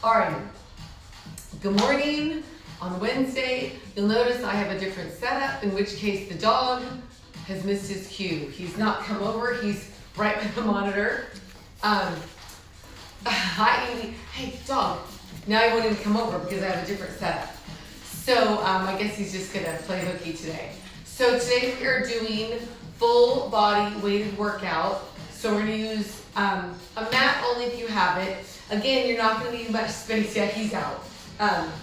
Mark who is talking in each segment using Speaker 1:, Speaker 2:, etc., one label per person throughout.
Speaker 1: All right, good morning. On Wednesday, you'll notice I have a different setup, in which case the dog has missed his cue. He's not come over, he's right by the monitor. Hi, Amy. Hey, dog. Now he won't even come over because I have a different setup. So I guess he's just gonna play hooky today. So today we are doing full body weighted workout. So we're gonna use a mat only if you have it. Again, you're not gonna need much space yet, he's out.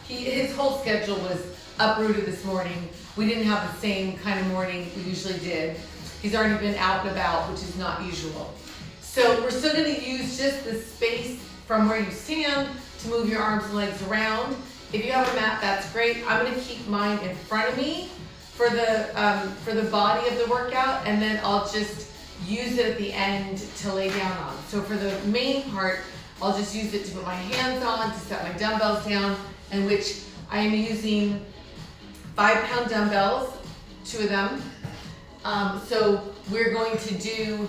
Speaker 1: His whole schedule was uprooted this morning. We didn't have the same kind of morning we usually did. He's already been out and about, which is not usual. So we're still gonna use just the space from where you stand to move your arms and legs around. If you have a mat, that's great. I'm gonna keep mine in front of me for the body of the workout, and then I'll just use it at the end to lay down on. So for the main part, I'll just use it to put my hands on, to set my dumbbells down, in which I am using 5-pound dumbbells, 2 of them. So we're going to do,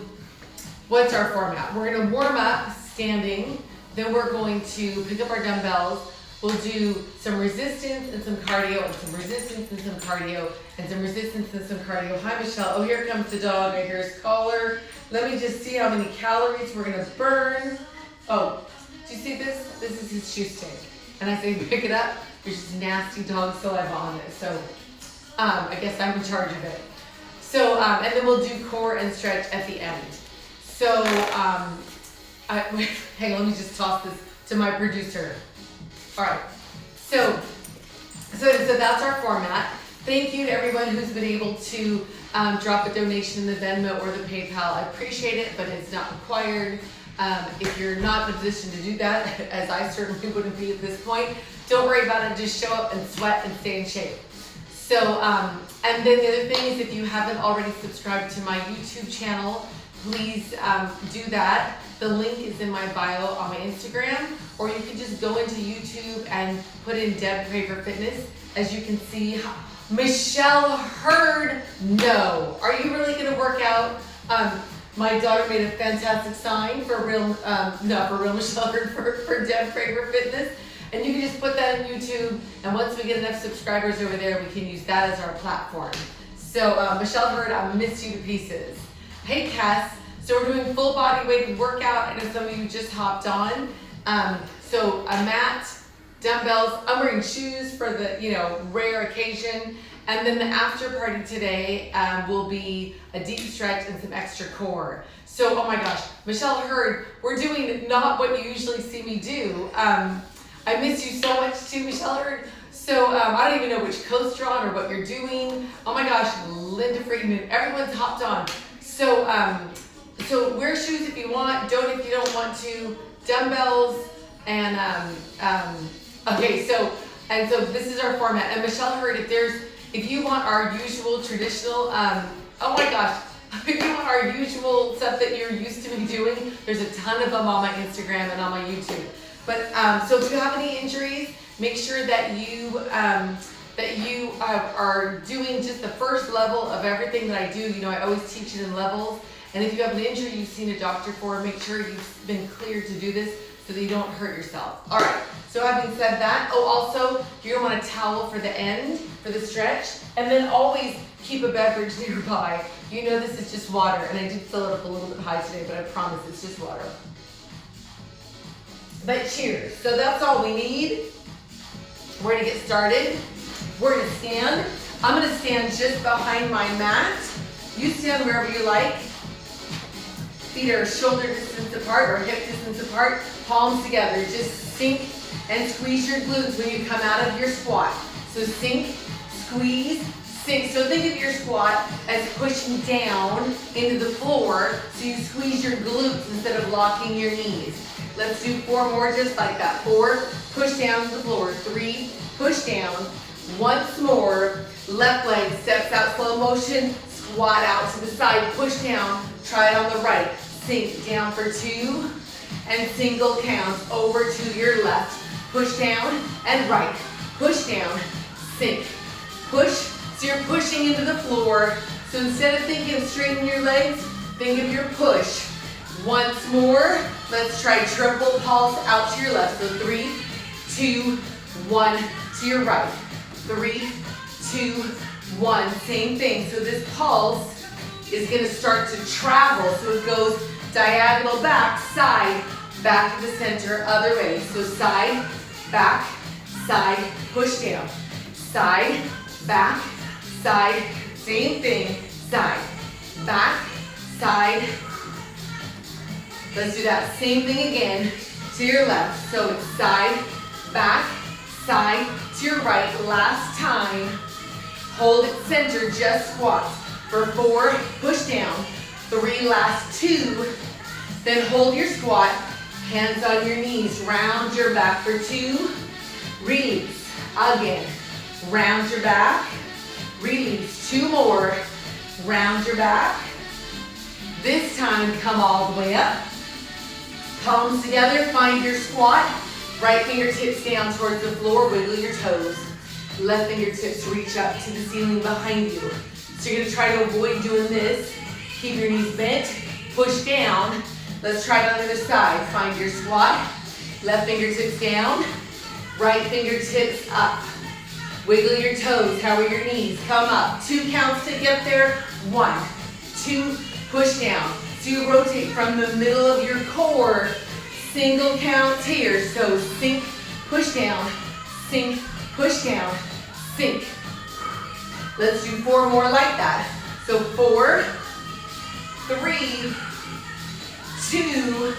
Speaker 1: what's our format? We're gonna warm up standing, then we're going to pick up our dumbbells. We'll do some resistance and some cardio, and some resistance and some cardio, and some resistance and some cardio. Hi, Michelle. Oh, here comes the dog. I hear his collar. Let me just see how many calories we're gonna burn. Oh, do you see this? This is his shoe stick. And I say pick it up. There's just nasty dog saliva on it. So I guess I'm in charge of it. So, and then we'll do core and stretch at the end. So, hang on, let me just toss this to my producer. All right, so that's our format. Thank you to everyone who's been able to drop a donation in the Venmo or the PayPal. I appreciate it, but it's not required. If you're not in a position to do that, as I certainly wouldn't be at this point, don't worry about it. Just show up and sweat and stay in shape. So, and then the other thing is, if you haven't already subscribed to my YouTube channel, please do that. The link is in my bio on my Instagram, or you can just go into YouTube and put in Deb Craver Fitness. As you can see, Michelle Hurd, no. Are you really gonna work out? My daughter made a fantastic sign for real, not for real Michelle Hurd, for Deb Craver Fitness. And you can just put that on YouTube, and once we get enough subscribers over there, we can use that as our platform. So Michelle Hurd, I miss you to pieces. Hey Cass, so we're doing full body weighted workout. I know some of you just hopped on. So a mat, dumbbells, I'm wearing shoes for the rare occasion. And then the after party today will be a deep stretch and some extra core. So, oh my gosh, Michelle Hurd, we're doing not what you usually see me do. I miss you so much too, Michelle Hurd. So I don't even know which coast you're on or what you're doing. Oh my gosh, Linda Friedman, everyone's hopped on. So, so wear shoes if you want, don't if you don't want to. Dumbbells and okay. So this is our format. And Michelle Hurd, if you want our usual traditional, oh my gosh, if you want our usual stuff that you're used to me doing, there's a ton of them on my Instagram and on my YouTube. But so if you have any injuries, make sure that you are doing just the first level of everything that I do. You know, I always teach it in levels. And if you have an injury you've seen a doctor for, make sure you've been cleared to do this so that you don't hurt yourself. All right, so having said that, oh, also, you're gonna want a towel for the end, for the stretch, and then always keep a beverage nearby. You know this is just water, and I did fill it up a little bit high today, but I promise it's just water. But cheers. So that's all we need. We're gonna get started. We're gonna stand. I'm gonna stand just behind my mat. You stand wherever you like. Feet are shoulder distance apart or hip distance apart, palms together. Just sink and squeeze your glutes when you come out of your squat. So sink, squeeze, sink. So think of your squat as pushing down into the floor, so you squeeze your glutes instead of locking your knees. Let's do 4 more just like that. 4, push down to the floor. 3, push down. Once more, left leg steps out slow motion, squat out to the side, push down, try it on the right. Sink down for 2, and single counts over to your left. Push down and right. Push down, sink, push. So you're pushing into the floor. So instead of thinking straighten your legs, think of your push. Once more, let's try triple pulse out to your left. So 3, 2, 1, to your right. 3, 2, 1, same thing. So this pulse is gonna start to travel. So it goes diagonal back, side, back to the center, other way. So side, back, side, push down. Side, back, side, same thing, side, back, side. Let's do that same thing again to your left. So it's side, back, side, to your right. Last time. Hold it center, just squat. For 4, push down. 3, last 2. Then hold your squat. Hands on your knees. Round your back for 2. Release. Again. Round your back. Release. 2 more. Round your back. This time, come all the way up. Palms together, find your squat. Right fingertips down towards the floor, wiggle your toes. Left fingertips reach up to the ceiling behind you. So you're gonna try to avoid doing this. Keep your knees bent, push down. Let's try it on the other side. Find your squat. Left fingertips down, right fingertips up. Wiggle your toes, how are your knees? Come up, 2 counts to get there. 1, 2, push down. So you rotate from the middle of your core. Single counts here. So sink, push down, sink, push down, sink. Let's do 4 more like that. So 4, 3, 2,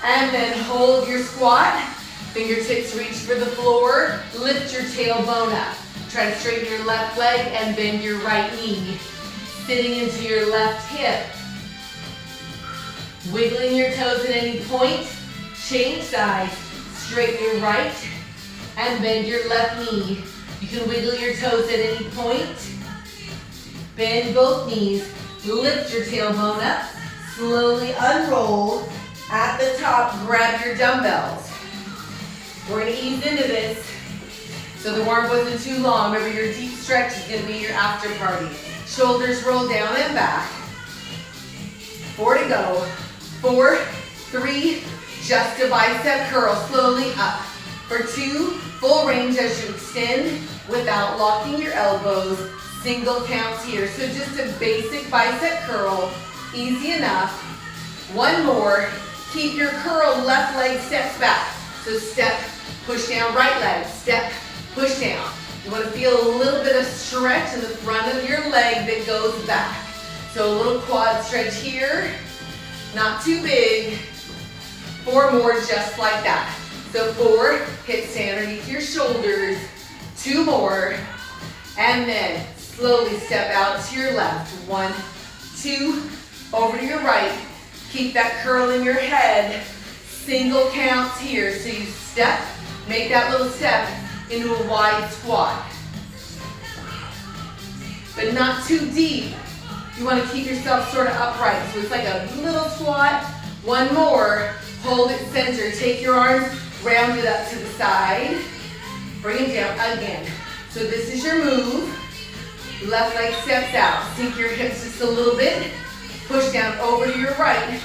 Speaker 1: and then hold your squat. Fingertips reach for the floor. Lift your tailbone up. Try to straighten your left leg and bend your right knee. Sitting into your left hip. Wiggling your toes at any point. Change sides. Straighten your right and bend your left knee. You can wiggle your toes at any point. Bend both knees. Lift your tailbone up. Slowly unroll. At the top, grab your dumbbells. We're going to ease into this so the warm wasn't too long. Remember, your deep stretch is going to be your after party. Shoulders roll down and back. 4 to go. 4, 3, just a bicep curl, slowly up. For 2, full range as you extend without locking your elbows. Single counts here. So just a basic bicep curl, easy enough. 1 more. Keep your curl, left leg steps back. So step, push down, right leg, step, push down. You want to feel a little bit of stretch in the front of your leg that goes back. So a little quad stretch here. Not too big. 4 more just like that. So 4, hips underneath your shoulders. 2 more. And then slowly step out to your left. 1, 2, over to your right. Keep that curl in your head. Single counts here. So you step, make that little step into a wide squat. But not too deep. You want to keep yourself sort of upright. So it's like a little squat. 1 more. Hold it center. Take your arms, round it up to the side. Bring it down again. So this is your move. Left leg steps out. Sink your hips just a little bit. Push down over to your right.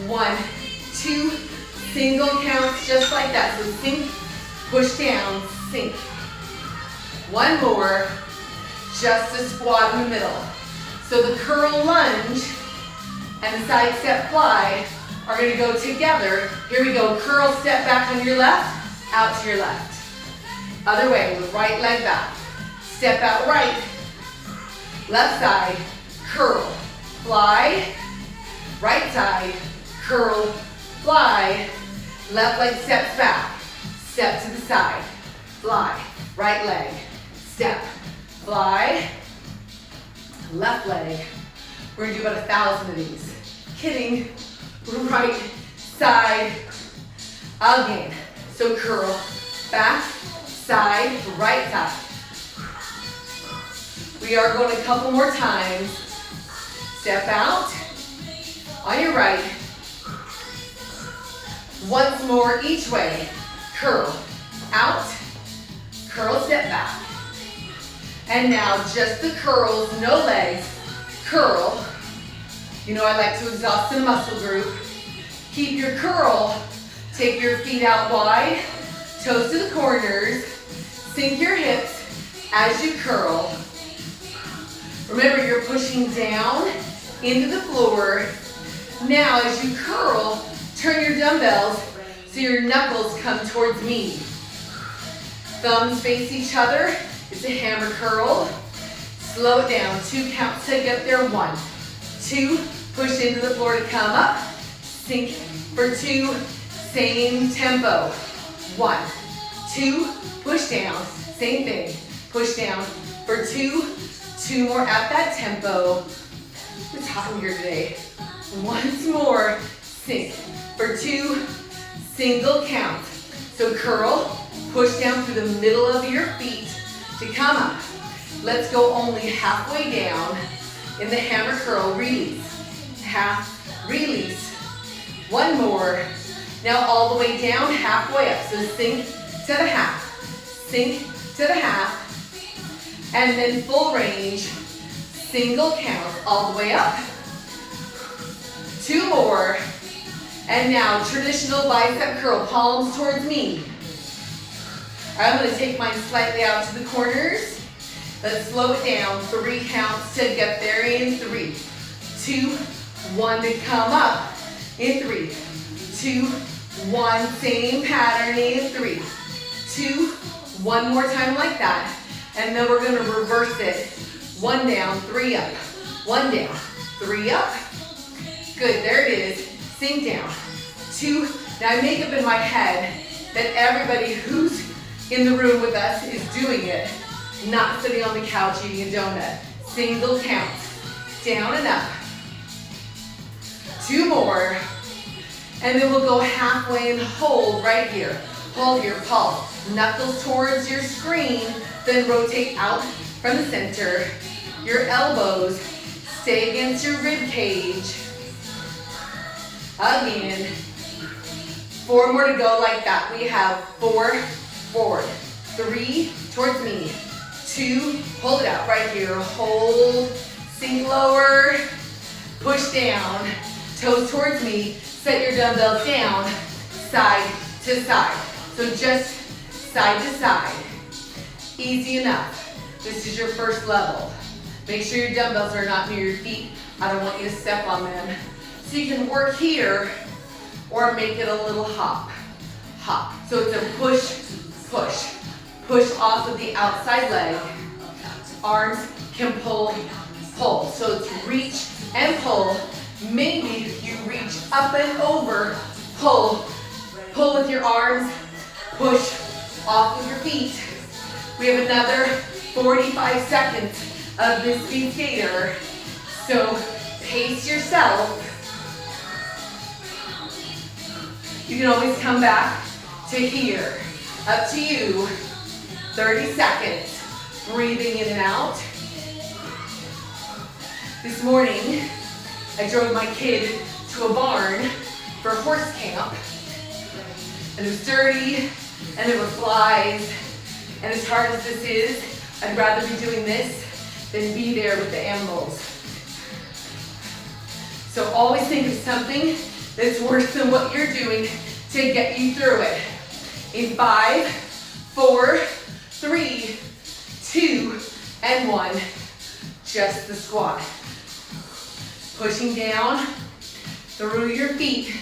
Speaker 1: 1, 2, single counts just like that. So sink, push down, sink. 1 more. Just a squat in the middle. So the curl lunge and the side step fly are going to go together. Here we go. Curl step back on your left, out to your left. Other way with right leg back. Step out right, left side, curl, fly, right side, curl, fly, left leg steps back, step to the side, fly, right leg, step, fly, left leg. We're gonna do about 1,000 of these. Kidding. Right side again. So curl, back, side, right side. We are going a couple more times. Step out on your right. Once more each way. Curl out, curl, step back. And now just the curls, no legs. Curl. You know I like to exhaust the muscle group. Keep your curl. Take your feet out wide. toes to the corners. Sink your hips as you curl. Remember, you're pushing down into the floor. Now, as you curl, turn your dumbbells so your knuckles come towards me. Thumbs face each other. It's a hammer curl. Slow it down. 2 counts to get there. 1, 2. Push into the floor to come up. Sink for 2. Same tempo. 1, 2. Push down. Same thing. Push down for 2. 2 more at that tempo. It's hot in here today. Once more. Sink for 2. Single count. So curl. Push down through the middle of your feet to come up. Let's go only halfway down in the hammer curl. Release. Half. Release. 1 more. Now all the way down, halfway up. So sink to the half. Sink to the half. And then full range. Single count all the way up. 2 more. And now traditional bicep curl. Palms towards me. I'm going to take mine slightly out to the corners. Let's slow it down. 3 counts to get there in 3, 2, 1 to come up in 3, 2, 1. Same pattern in 3, 2, 1 more time like that. And then we're going to reverse it. 1 down, 3 up. 1 down, 3 up. Good, there it is. Sink down. 2. Now I make up in my head that everybody who's in the room with us is doing it, not sitting on the couch eating a donut. Single count. Down and up. 2 more. And then we'll go halfway and hold right here. Hold your palm. Knuckles towards your screen. Then rotate out from the center. Your elbows stay against your rib cage. Again. 4 more to go like that. We have 4 forward. 3 towards me. 2, hold it out right here. Hold, sink lower, push down, toes towards me. Set your dumbbells down, side to side. So just side to side. Easy enough. This is your first level. Make sure your dumbbells are not near your feet. I don't want you to step on them. So you can work here or make it a little hop. Hop. So it's a push, push. Push off of the outside leg. Arms can pull, pull. So it's reach and pull. Maybe you reach up and over, pull. Pull with your arms, push off with your feet. We have another 45 seconds of this speed skater. So pace yourself. You can always come back to here. Up to you. 30 seconds. Breathing in and out. This morning, I drove my kid to a barn for horse camp. And it was dirty, and there were flies. And as hard as this is, I'd rather be doing this than be there with the animals. So always think of something that's worse than what you're doing to get you through it. In 5, 4, 3, 2, and 1. Just the squat. Pushing down through your feet.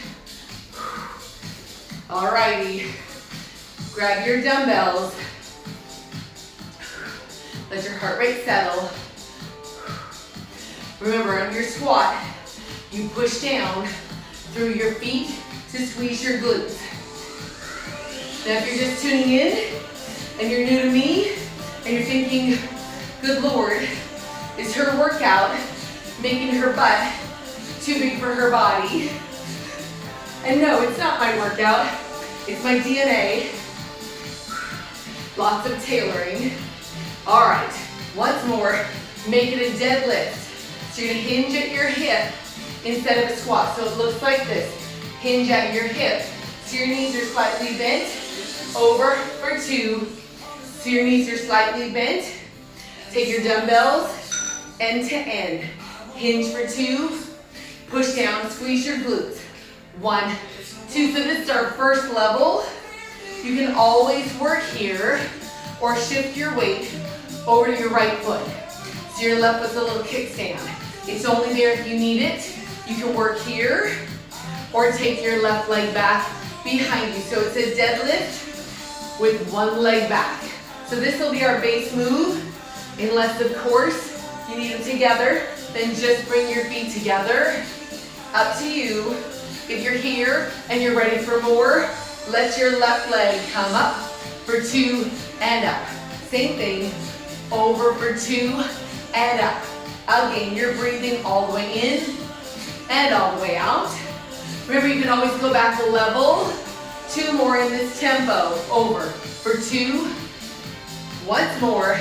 Speaker 1: Alrighty. Grab your dumbbells. Let your heart rate settle. Remember, on your squat, you push down through your feet to squeeze your glutes. Now if you're just tuning in and you're new to me and you're thinking, good Lord, is her workout making her butt too big for her body? And no, it's not my workout. It's my DNA. Lots of tailoring. All right, once more, make it a deadlift. So you're gonna hinge at your hip instead of a squat. So it looks like this. Hinge at your hip. So your knees are slightly bent. Over for 2. So your knees are slightly bent. Take your dumbbells end to end. Hinge for 2. Push down, squeeze your glutes. 1, 2. So this is our first level. You You can always work here or shift your weight over to your right foot. So your left foot's a little kickstand. It's only there if you need it. You can work here or take your left leg back behind you. So it's a deadlift with one leg back. So this will be our base move, unless of course you need them together, then just bring your feet together. Up to you. If you're here and you're ready for more, let your left leg come up for 2 and up. Same thing, over for 2 and up. Again, you're breathing all the way in and all the way out. Remember, you can always go back a level. 2 more in this tempo. Over for 2. Once more.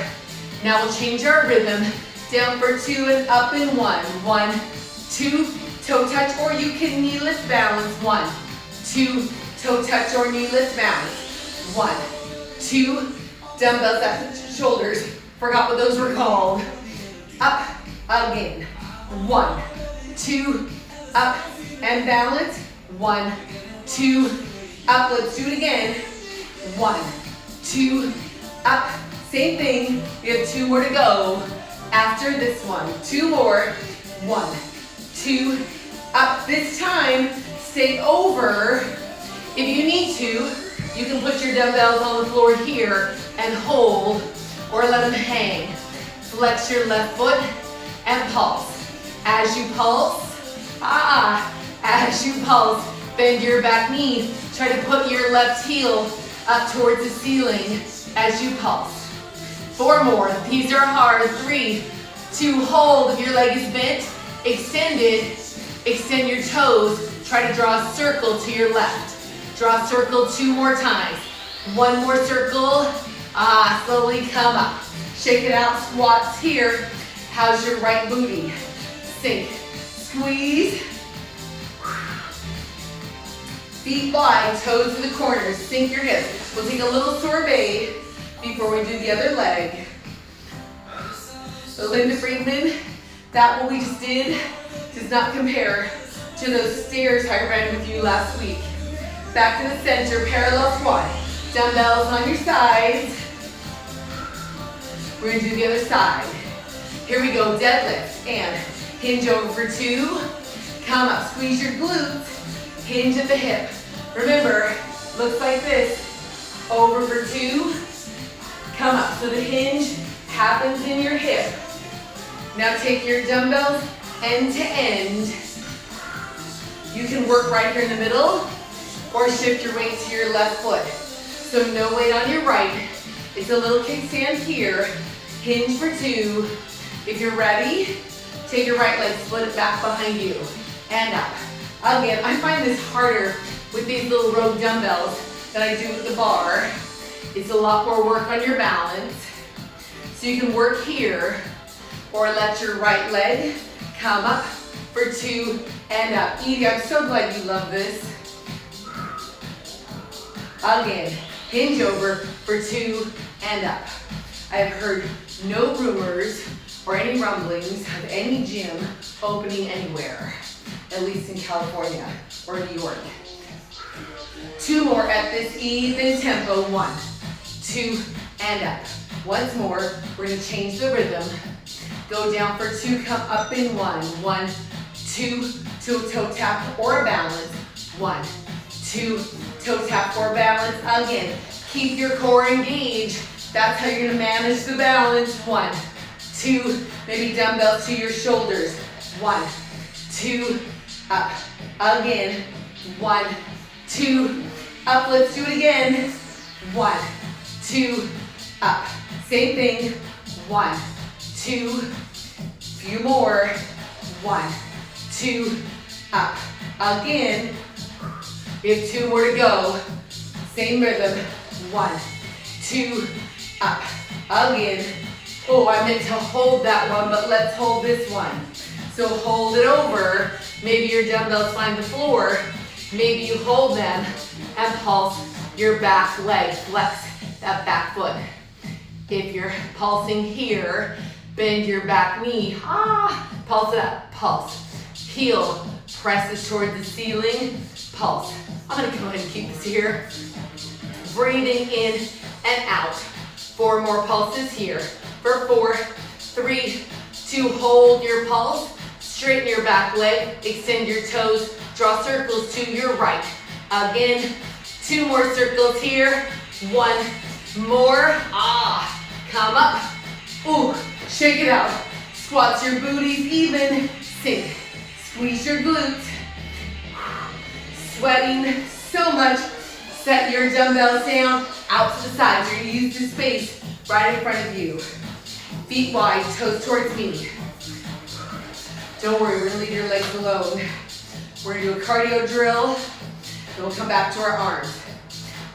Speaker 1: Now we'll change our rhythm. Down for 2 and up in 1. 1, 2, toe touch, or you can knee lift balance. 1, 2, toe touch or knee lift balance. 1, 2, dumbbells at the shoulders. Forgot what those were called. Up, again. 1, 2, up and balance. 1, 2, up. Let's do it again. 1, 2, up. Same thing. We have 2 more to go. After this one, 2 more. 1, 2, up. This time, stay over. If you need to, you can put your dumbbells on the floor here and hold, or let them hang. Flex your left foot and pulse. As you pulse, as you pulse, bend your back knee. Try to put your left heel up towards the ceiling as you pulse. 4 more. These are hard. 3, 2, hold. If your leg is bent, extend it. Extend your toes. Try to draw a circle to your left. Draw a circle 2 more times. 1 more circle. Slowly come up. Shake it out. Squats here. How's your right booty? Sink. Squeeze. Feet wide. Toes to the corners. Sink your hips. We'll take a little sorbet before we do the other leg. So Linda Friedman, that what we just did does not compare to those stairs I ran with you last week. Back to the center, parallel squat. Dumbbells on your sides. We're gonna do the other side. Here we go, deadlift, and hinge over for 2. Come up, squeeze your glutes, hinge at the hip. Remember, looks like this. Over for 2. Come up, so the hinge happens in your hip. Now take your dumbbells end to end. You can work right here in the middle or shift your weight to your left foot. So no weight on your right. It's a little kickstand here. Hinge for 2. If you're ready, take your right leg, split it back behind you, and up. Again, I find this harder with these little rogue dumbbells than I do with the bar. It's a lot more work on your balance. So you can work here, or let your right leg come up for 2 and up. Edie, I'm so glad you love this. Again, hinge over for 2 and up. I have heard no rumors or any rumblings of any gym opening anywhere, at least in California or New York. 2 more at this even tempo. 1, 2, and up. Once more, we're gonna change the rhythm. Go down for 2, come up in 1. 1, 2, toe tap or balance. 1, 2, toe tap or balance. Again, keep your core engaged. That's how you're gonna manage the balance. 1, 2, maybe dumbbells to your shoulders. 1, 2, up. Again, 1, 2, up. Let's do it again. 1, 2, up. Same thing. 1, 2, few more. 1, 2, up. Again, we have 2 more to go. Same rhythm. 1, 2, up. Again. Oh, I meant to hold that one, but let's hold this one. So hold it over. Maybe your dumbbells find the floor. Maybe you hold them and pulse your back leg. Flex that back foot. If you're pulsing here, bend your back knee. Pulse it up. Pulse. Heel presses towards the ceiling. Pulse. I'm gonna go ahead and keep this here. breathing in and out. 4 more pulses here. For 4, 3, 2, hold your pulse. Straighten your back leg, extend your toes, draw circles to your right. Again, 2 more circles here. 1 more. Come up. Ooh, shake it out. Squats your booties even. Sink. Squeeze your glutes. Sweating so much. Set your dumbbells down out to the sides. You're gonna use this space right in front of you. Feet wide, toes towards me. Don't worry, we're gonna leave your legs alone. We're gonna do a cardio drill, then we'll come back to our arms.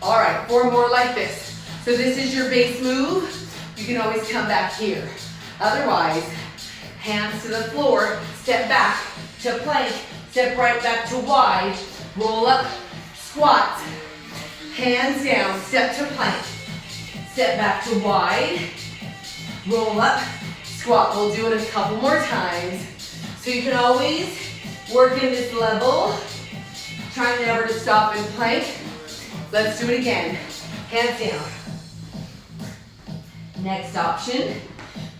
Speaker 1: All right, 4 more like this. So this is your base move. You can always come back here. Otherwise, hands to the floor, step back to plank, step right back to wide, roll up, squat, hands down, step to plank, step back to wide, roll up, squat. We'll do it a couple more times. So you can always work in this level, trying never to stop in plank. Let's do it again. Hands down. Next option,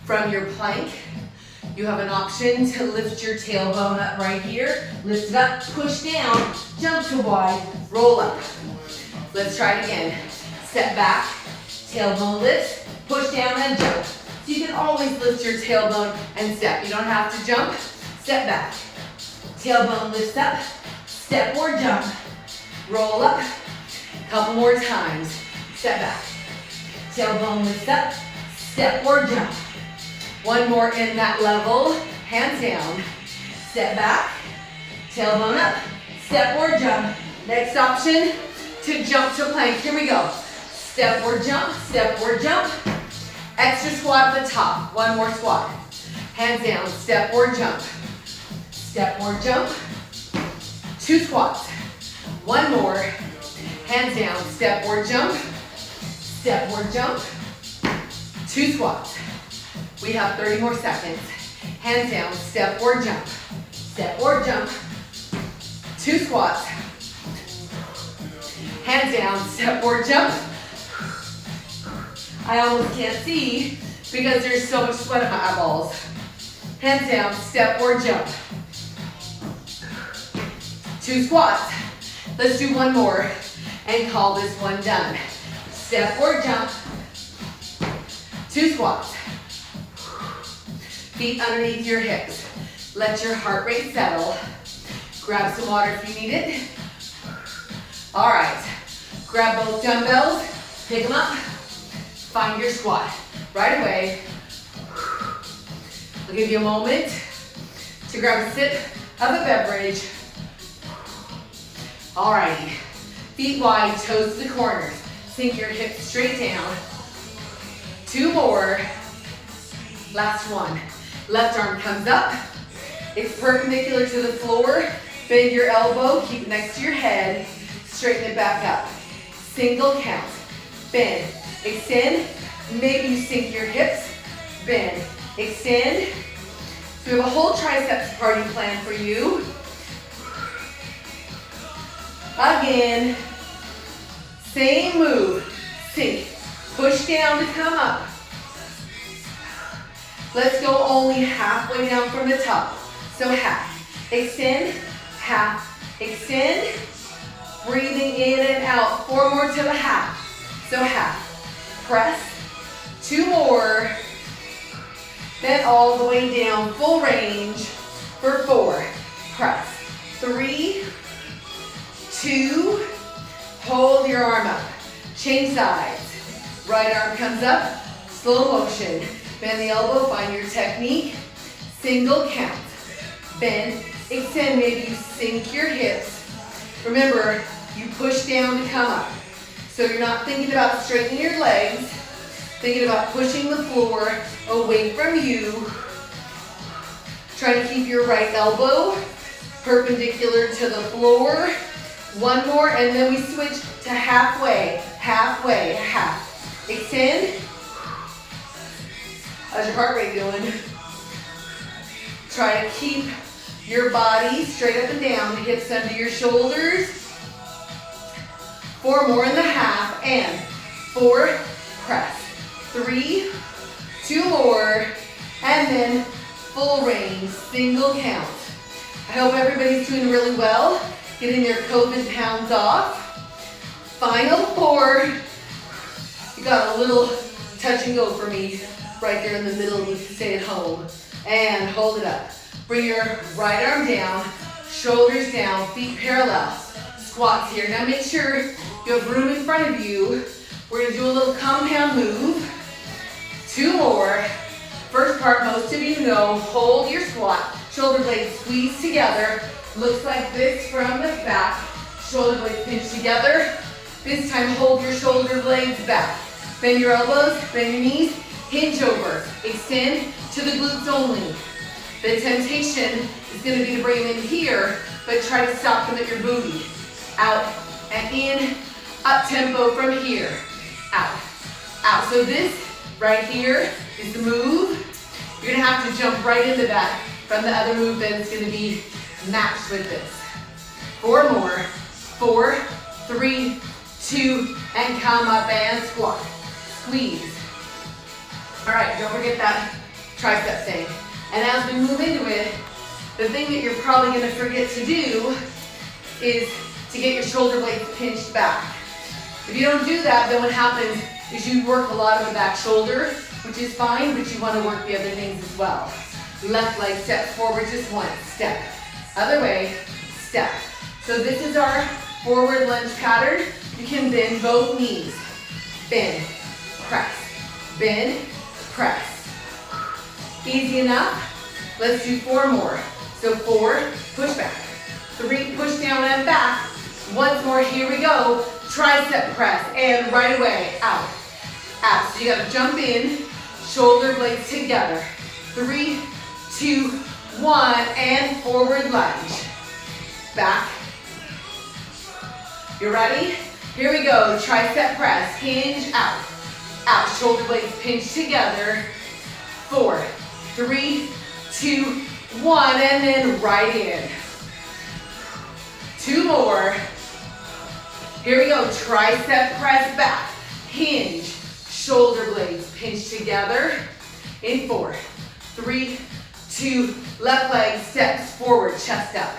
Speaker 1: from your plank, you have an option to lift your tailbone up right here. Lift it up, push down, jump to wide, roll up. Let's try it again. Step back, tailbone lift, push down and jump. So you can always lift your tailbone and step. You don't have to jump. Step back. Tailbone lifts up. Step or jump. Roll up. Couple more times. Step back. Tailbone lifts up. Step or jump. 1 more in that level. Hands down. Step back. Tailbone up. Step or jump. Next option, to jump to plank. Here we go. Step or jump. Step or jump. Extra squat at the top. 1 more squat. Hands down. Step or jump. Step or jump. 2 squats. 1 more. Hands down. Step or jump. Step or jump. 2 squats. We have 30 more seconds. Hands down. Step or jump. Step or jump. 2 squats. Hands down. Step or jump. I almost can't see because there's so much sweat in my eyeballs. Hands down. Step or jump. 2 squats. Let's do 1 more and call this one done. Step or jump. 2 squats. Feet underneath your hips. Let your heart rate settle. Grab some water if you need it. All right. Grab both dumbbells. Pick them up. Find your squat. Right away. I'll give you a moment to grab a sip of a beverage. Alrighty, feet wide, toes to the corners. Sink your hips straight down. 2 more. Last one. Left arm comes up. It's perpendicular to the floor. Bend your elbow, keep it next to your head. Straighten it back up. Single count. Bend, extend. Maybe you sink your hips. Bend, extend. So we have a whole triceps party plan for you. Again, same move. Sink, push down to come up. Let's go only halfway down from the top. So half, extend, half, extend. Breathing in and out. 4 more to the half. So half, press. 2 more. Then all the way down, full range for 4. Press. 3, 2, hold your arm up. Change sides. Right arm comes up, slow motion. Bend the elbow, find your technique. Single count. Bend, extend, maybe you sink your hips. Remember, you push down to come up. So you're not thinking about straightening your legs, thinking about pushing the floor away from you. Try to keep your right elbow perpendicular to the floor. 1 more, and then we switch to halfway, halfway, half. Extend. How's your heart rate doing? Try to keep your body straight up and down, hips under your shoulders. 4 more in the half, and 4, press. 3, 2 more, and then full range, single count. I hope everybody's doing really well, getting their COVID pounds off. Final 4. You got a little touch and go for me right there in the middle of the stay at home. And hold it up. Bring your right arm down, shoulders down, feet parallel. Squats here. Now make sure you have room in front of you. We're gonna do a little compound move. 2 more. First part, most of you know, hold your squat. Shoulder blades squeeze together. Looks like this from the back. Shoulder blades pinch together. This time, hold your shoulder blades back. Bend your elbows, bend your knees, hinge over. Extend to the glutes only. The temptation is gonna be to bring them in here, but try to stop them at your booty. Out and in, up tempo from here. Out, out. So this right here is the move. You're gonna have to jump right into that from the other move that's gonna be matched with this. 4 more. 4, 3, 2, and come up and squat. Squeeze. All right, don't forget that tricep thing. And as we move into it, the thing that you're probably gonna forget to do is to get your shoulder blades pinched back. If you don't do that, then what happens is you work a lot of the back shoulder, which is fine, but you wanna work the other things as well. Left leg steps forward just once, step. Other way, step. So this is our forward lunge pattern. You can bend both knees. Bend, press, bend, press. Easy enough? Let's do 4 more. So 4, push back. 3, push down and back. Once more, here we go. Tricep press, and right away, out, out. So you gotta jump in, shoulder blades together. 3, 2, 1, and forward lunge. Back. You ready? Here we go, tricep press, hinge, out. Out, shoulder blades pinch together. 4, 3, 2, 1, and then right in. 2 more. Here we go, tricep press back, hinge, shoulder blades pinch together. In 4, 3, 2, left leg steps forward, chest up.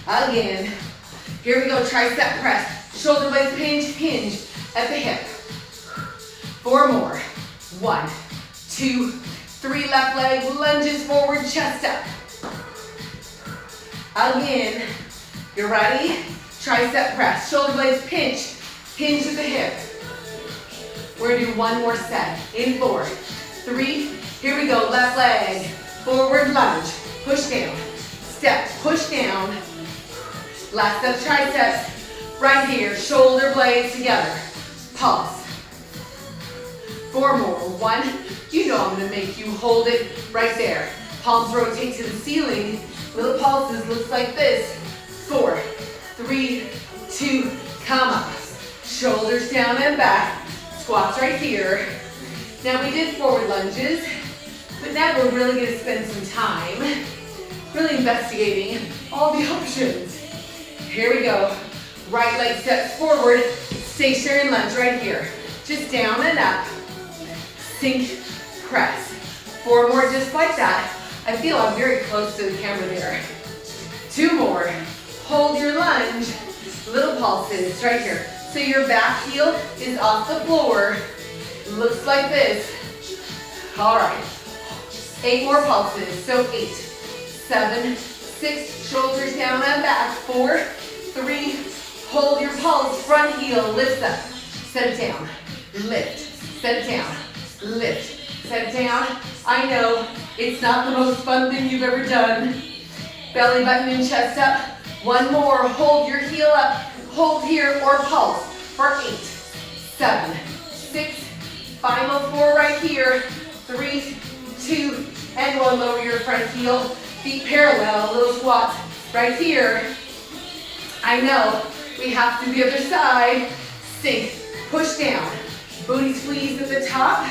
Speaker 1: Again, here we go, tricep press, shoulder blades pinch, hinge at the hip. 4 more, 1, 2, 3, left leg lunges forward, chest up. Again, you're ready? Tricep press, shoulder blades pinch, hinge at the hip. We're gonna do 1 more set. In 4, 3, here we go, left leg, forward lunge, push down, step, push down. Last set of triceps, right here, shoulder blades together. Pulse. 4 more, 1, you know I'm gonna make you hold it right there. Palms rotate to the ceiling, little pulses, looks like this. 4, 3, 2, come up. Shoulders down and back, squats right here. Now we did forward lunges, but now we're really gonna spend some time really investigating all the options. Here we go. Right leg steps forward, stationary lunge right here. Just down and up. Sink, press. 4 more just like that. I feel I'm very close to the camera there. 2 more. Hold your lunge. Little pulses right here. So your back heel is off the floor. Looks like this. All right. 8 more pulses. So 8, 7, 6, shoulders down and back. 4, 3, hold your pulse. Front heel lifts up. Set it down. Lift. Set it down. Lift. Set it down. I know it's not the most fun thing you've ever done. Belly button and chest up. 1 more. Hold your heel up. Hold here or pulse for 8, 7, 6, final 4 right here. 3, 2, and 1. Lower your front heel. Feet parallel. Little squats right here. I know we have to the other side. Sink. Push down. Booty squeeze at the top.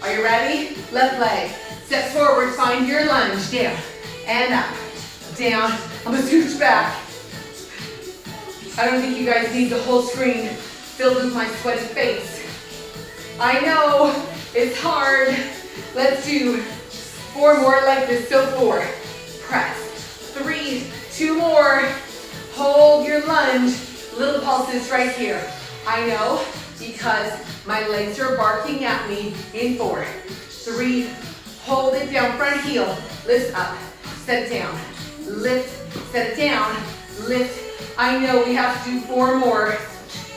Speaker 1: Are you ready? Left leg. Step forward. Find your lunge. Down and up. Down. I'm gonna scooch back. I don't think you guys need the whole screen filled with my sweaty face. I know, it's hard. Let's do 4 more like this. So 4, press. 3, 2 more. Hold your lunge. Little pulses right here. I know, because my legs are barking at me in 4, 3, hold it down, front heel, lift up, set it down, lift, set it down, lift. I know we have to do 4 more.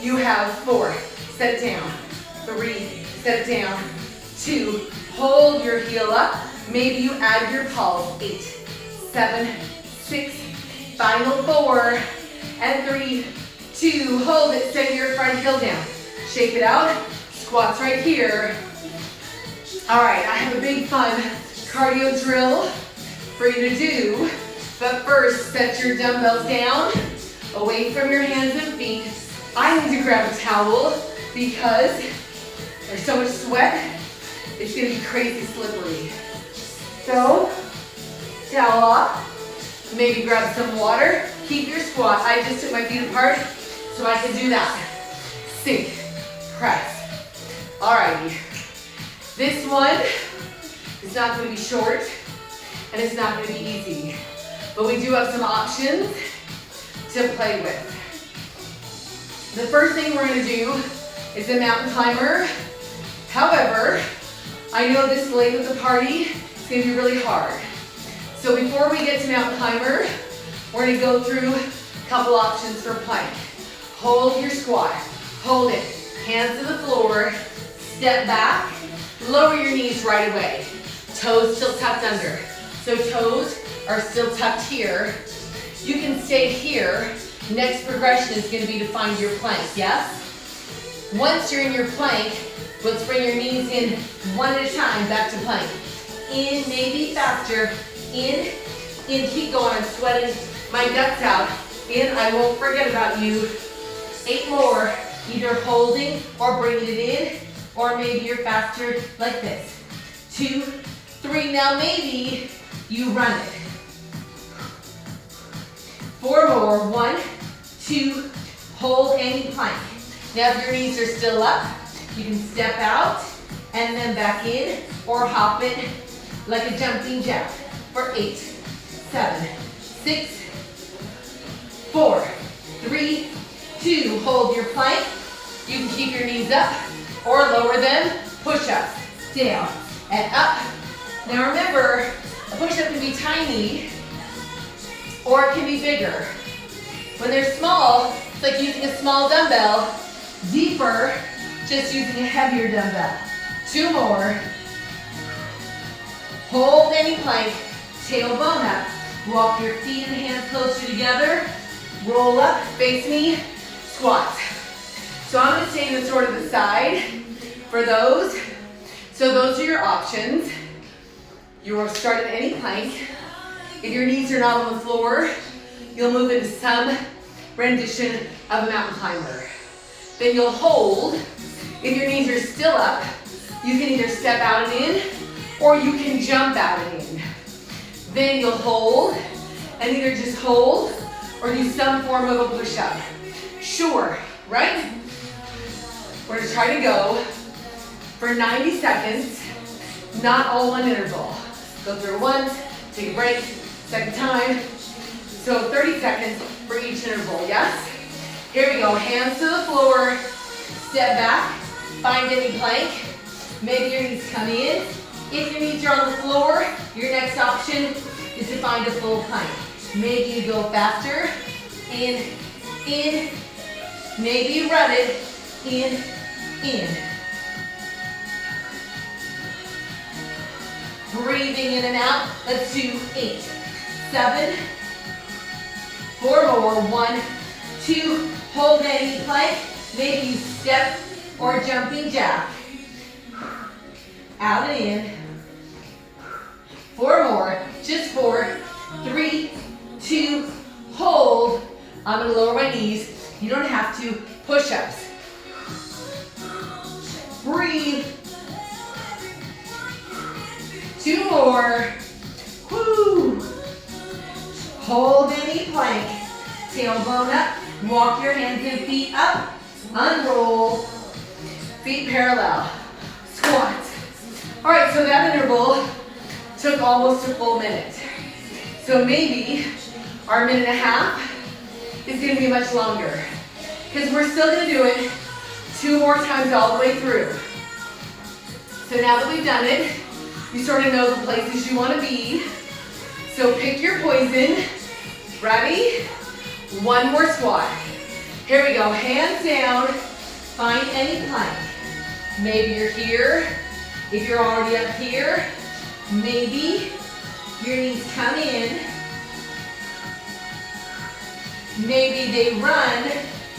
Speaker 1: You have 4, set it down, 3, set it down, 2, hold your heel up. Maybe you add your pulse, 8, 7, 6, final 4, and 3, 2, hold it, send your front heel down. Shake it out, squats right here. All right, I have a big fun cardio drill for you to do, but first set your dumbbells down, away from your hands and feet. I need to grab a towel because there's so much sweat, it's gonna be crazy slippery. So, towel off, maybe grab some water, keep your squat. I just took my feet apart so I can do that. Sink, press. Alrighty. This one is not going to be short and it's not going to be easy, but we do have some options to play with. The first thing we're going to do is a mountain climber. However, I know this late with the party is going to be really hard. So before we get to mountain climber, we're going to go through a couple options for plank. Hold your squat, hold it, hands to the floor, step back, lower your knees right away. Toes still tucked under. So toes are still tucked here. You can stay here. Next progression is going to be to find your plank, yes? Once you're in your plank, let's bring your knees in one at a time, back to plank. In, maybe faster. In, keep going. I'm sweating my guts out. In, I won't forget about you. 8 more, either holding or bringing it in, or maybe you're faster like this. 2, 3, now maybe you run it. 4 more, 1, 2, hold any plank. Now if your knees are still up, you can step out and then back in, or hop it like a jumping jack for 8, 7, 6, 4, 3, 2, hold your plank. You can keep your knees up or lower them. Push-ups, down and up. Now remember, a push-up can be tiny or it can be bigger. When they're small, it's like using a small dumbbell. Deeper, just using a heavier dumbbell. 2 more. Hold any plank, tailbone up. Walk your feet and hands closer together. Roll up, face me, squat. So I'm going to stay in the sort of the side for those. So those are your options. You will start at any plank. If your knees are not on the floor, you'll move into some rendition of a mountain climber. Then you'll hold. If your knees are still up, you can either step out and in, or you can jump out and in. Then you'll hold, and either just hold, or do some form of a push-up. Sure, right? We're gonna try to go for 90 seconds, not all one interval. Go through once, take a break, second time. So 30 seconds for each interval, yes? Here we go, hands to the floor, step back, find any plank. Maybe your knees come in. If your knees are on the floor, your next option is to find a full plank. Maybe you go faster, in, maybe you run it, in. Breathing in and out, let's do 8, 7, 4 more, 1, 2, hold any plank, maybe you step or jumping jack. Out and in. 4 more, just 4, 3, 2, hold. I'm gonna lower my knees. You don't have to. Push-ups. Breathe. 2 more. Woo. Hold any plank. Tailbone up. Walk your hands and feet up. Unroll. Feet parallel. Squat. All right, so that interval took almost a full minute. So maybe our minute and a half is going to be much longer because we're still going to do it 2 more times all the way through. So now that we've done it, you sort of know the places you want to be. So pick your poison. Ready? 1 more squat. Here we go, hands down. Find any plank. Maybe you're here. If you're already up here, maybe your knees come in. Maybe they run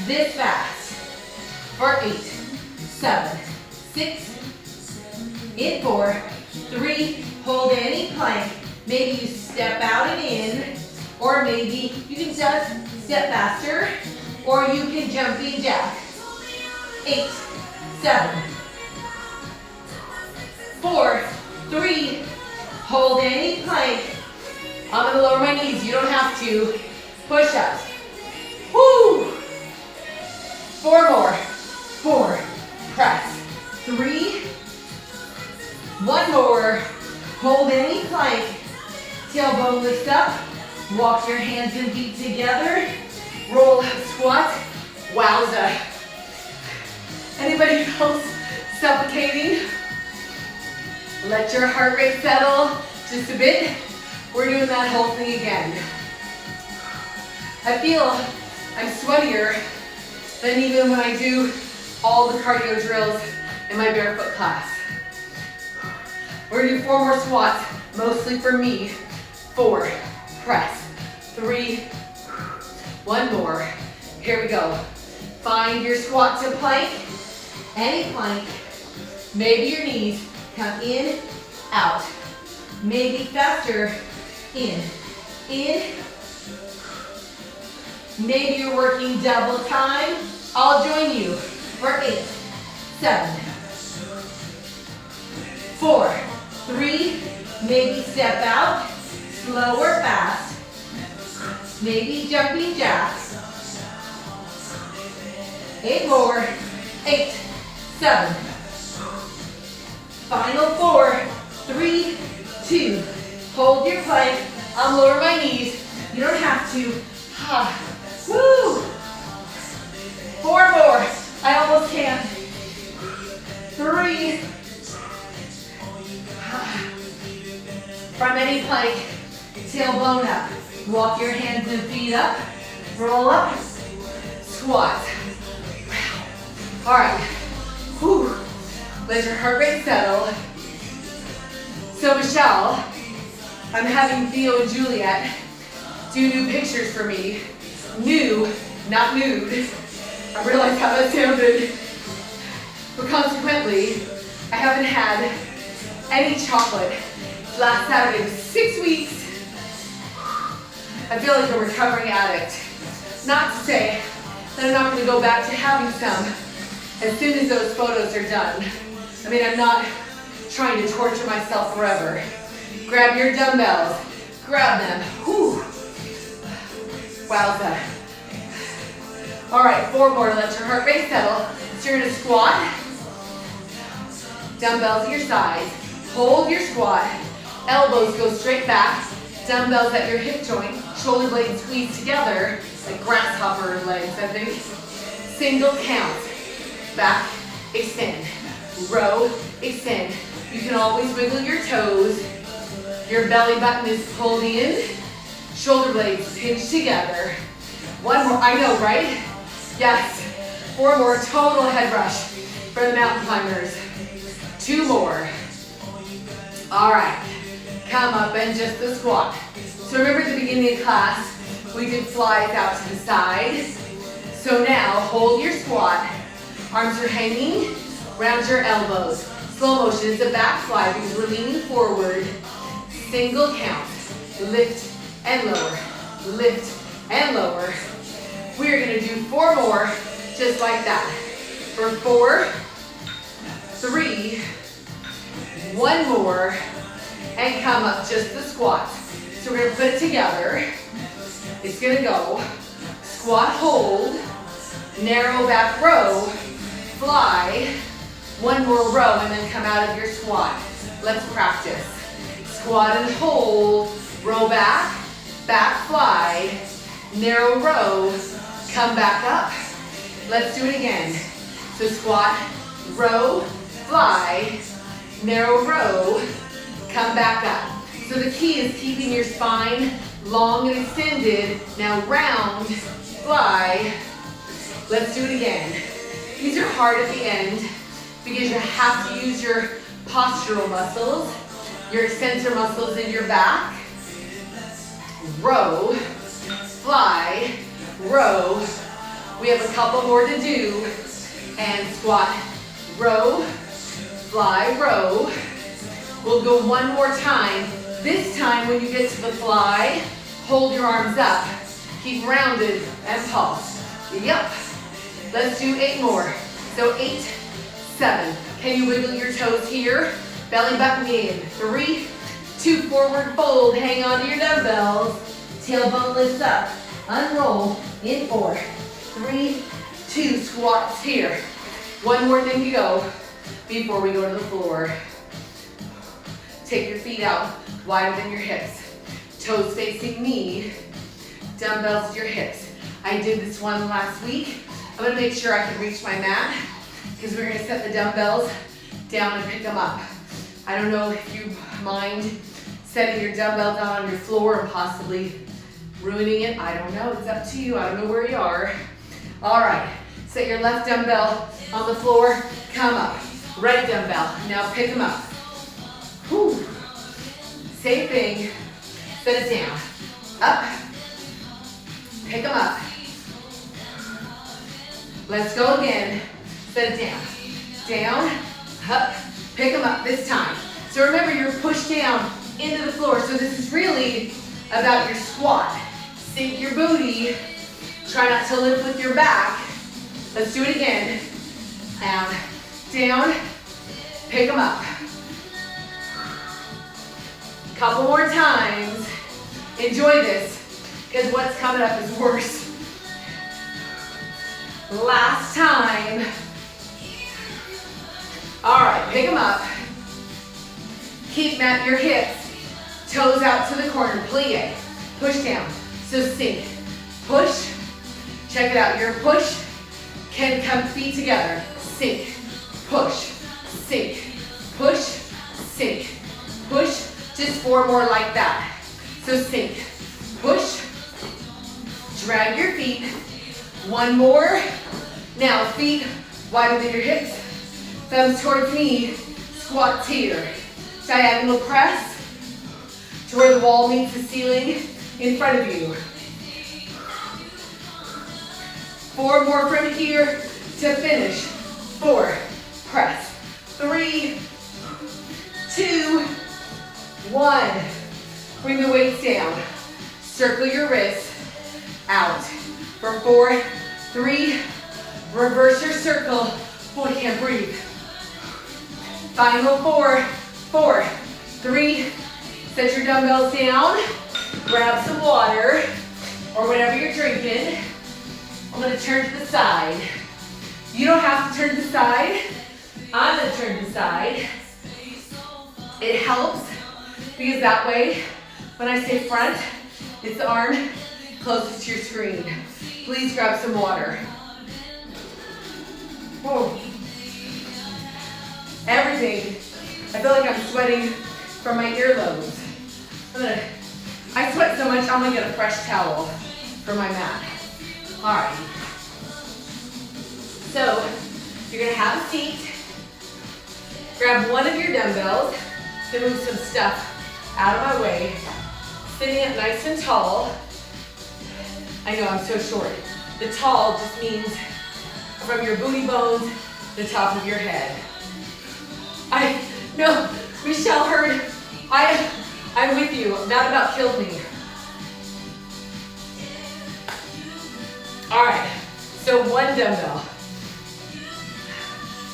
Speaker 1: this fast. For 8, 7, 6, in 4, 3, hold any plank. Maybe you step out and in, or maybe you can just step faster, or you can jumping jack. 8, 7, 4, 3, hold any plank. I'm gonna lower my knees, you don't have to. Push up. Woo! 4 more. 4, press. 3, 1 more. Hold any plank. Tailbone lifts up. Walk your hands and feet together. Roll up, squat. Wowza. Anybody else suffocating? Let your heart rate settle just a bit. We're doing that whole thing again. I feel I'm sweatier than even when I do all the cardio drills in my barefoot class. We're gonna do 4 more squats, mostly for me. 4, press. 3, 1 more. Here we go. Find your squat to plank, any plank. Maybe your knees come in, out. Maybe faster, in. Maybe you're working double time. I'll join you for 8, 7, 4, 3, maybe step out, slow or fast. Maybe jumping jacks. 8 more, 8, 7. Final 4, 3, 2. Hold your plank. I'll lower my knees. You don't have to. Woo! 4 more. I almost can't. 3. From any plank, tailbone up. Walk your hands and feet up. Roll up. Squat. All right. Whew. Let your heart rate settle. So Michelle, I'm having Theo and Juliet do new pictures for me. New, not nude. I realized how that sounded. But consequently, I haven't had any chocolate. Last Saturday was 6 weeks. I feel like a recovering addict. Not to say that I'm not going to go back to having some as soon as those photos are done. I mean, I'm not trying to torture myself forever. Grab your dumbbells. Grab them. Whew. Wowza. All right, 4 more to let your heart rate settle. So you're gonna squat. Dumbbells at your sides. Hold your squat. Elbows go straight back. Dumbbells at your hip joint. Shoulder blades squeeze together like grasshopper legs, I think. Single count. Back, extend. Row, extend. You can always wiggle your toes. Your belly button is pulled in. Shoulder blades pinch together. 1 more, I know, right? Yes. 4 more, total head rush for the mountain climbers. 2 more. All right, come up and just the squat. So remember at the beginning of class, we did flies out to the side. So now, hold your squat. Arms are hanging, round your elbows. Slow motion is a back fly because we're leaning forward. Single count, lift and lower, lift and lower. We're gonna do 4 more, just like that. For 4, 3, 1 more, and come up, just the squat. So we're gonna put it together. It's gonna go Squat, hold, narrow back row, fly, one more row and then come out of your squat. Let's practice. Squat and hold, row back, back fly, narrow row, come back up. Let's do it again. So squat, row, fly, narrow row, come back up. So the key is keeping your spine long and extended. Now round, fly. Let's do it again. These are hard at the end because you have to use your postural muscles, your extensor muscles in your back. Row, fly, row. We have a couple more to do. And squat, row, fly, row. We'll go one more time. This time when you get to the fly, hold your arms up. Keep rounded and pulse. Yep. Let's do 8 more. So 8, 7. Can you wiggle your toes here? Belly button in. 3, 2, forward fold. Hang on to your dumbbells. Tailbone lifts up. Unroll in 4, 3, 2. Squats here. One more thing to go before we go to the floor. Take your feet out wider than your hips. Toes facing me. Dumbbells to your hips. I did this one last week. I'm gonna make sure I can reach my mat because we're gonna set the dumbbells down and pick them up. I don't know if you mind setting your dumbbell down on your floor and possibly ruining it. I don't know, it's up to you. I don't know where you are. All right, set your left dumbbell on the floor, come up. Right dumbbell, now pick them up. Whew. Same thing, set it down. Up, pick them up. Let's go again, set it down. Down, up, pick them up this time. So remember, you're pushed down into the floor. So this is really about your squat. Sink your booty, try not to lift with your back. Let's do it again. Down, pick them up. Couple more times. Enjoy this, because what's coming up is worse. Last time. All right, pick them up. Keep mat your hips, toes out to the corner, plie, push down. So sink, push, check it out. Your push can come feet together. Sink, push, sink, push, sink, push. Just 4 more like that. So sink, push, drag your feet. 1 more. Now feet wider than your hips, thumbs towards me, squats here. Diagonal press to where the wall meets the ceiling in front of you. 4 more from here to finish. 4, press. 3, 2, 1. Bring the weights down. Circle your wrists out. For 4, 3, reverse your circle. Boy, I can't breathe. Final 4, 4, 3, set your dumbbells down, grab some water, or whatever you're drinking. I'm gonna turn to the side. You don't have to turn to the side. I'm gonna turn to the side. It helps because that way, when I say front, it's the arm closest to your screen. Please grab some water. Whoa. Everything. I feel like I'm sweating from my earlobes. I sweat so much, I'm gonna get a fresh towel for my mat. All right. So, you're gonna have a seat. Grab one of your dumbbells to move some stuff out of my way. Sitting up nice and tall. I know I'm so short. The tall just means from your booty bones to the top of your head. I know, Michelle heard, I'm with you. That about killed me. All right, so 1 dumbbell.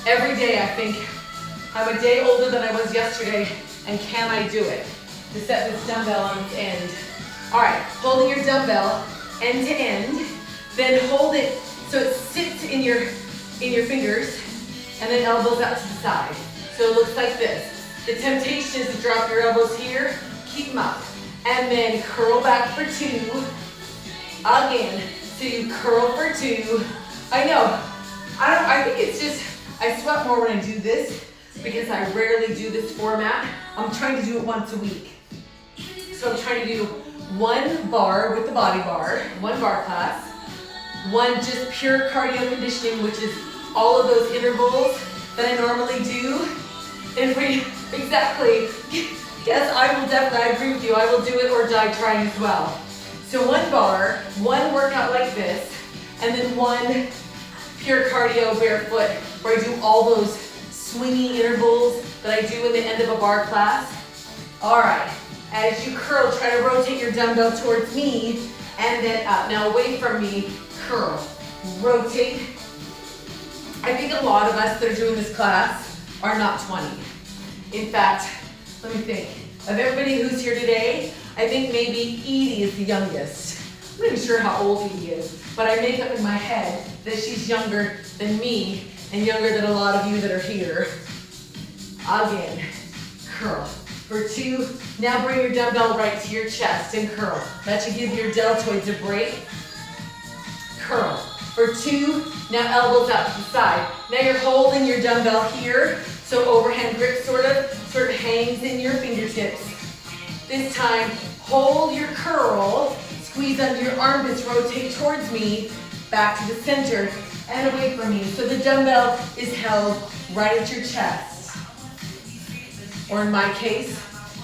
Speaker 1: Every day I think, I'm a day older than I was yesterday, and can I do it? To set this dumbbell on its end. All right, holding your dumbbell end to end. Then hold it so it sits in your fingers, and then elbows out to the side. So it looks like this. The temptation is to drop your elbows here, keep them up, and then curl back for 2. Again, so you curl for 2. I know, I think it's just, I sweat more when I do this because I rarely do this format. I'm trying to do it once a week. So I'm trying to do 1 bar with the body bar, 1 bar class, 1 just pure cardio conditioning, which is all of those intervals that I normally do. And exactly, yes, I will definitely, I agree with you, I will do it or die trying as well. So 1 bar, 1 workout like this, and then 1 pure cardio barefoot, where I do all those swinging intervals that I do in the end of a bar class. All right, as you curl, try to rotate your dumbbell towards me, and then up. Now away from me, curl, rotate. I think a lot of us that are doing this class are not 20. In fact, let me think. Of everybody who's here today, I think maybe Edie is the youngest. I'm not even sure how old Edie is, but I make up in my head that she's younger than me and younger than a lot of you that are here. Again, curl. For 2, now bring your dumbbell right to your chest and curl. That should give your deltoids a break. Curl. For 2, now elbows out to the side. Now you're holding your dumbbell here, so overhand grip sort of hangs in your fingertips. This time, hold your curl, squeeze under your armpits, rotate towards me, back to the center, and away from me. So the dumbbell is held right at your chest. Or in my case,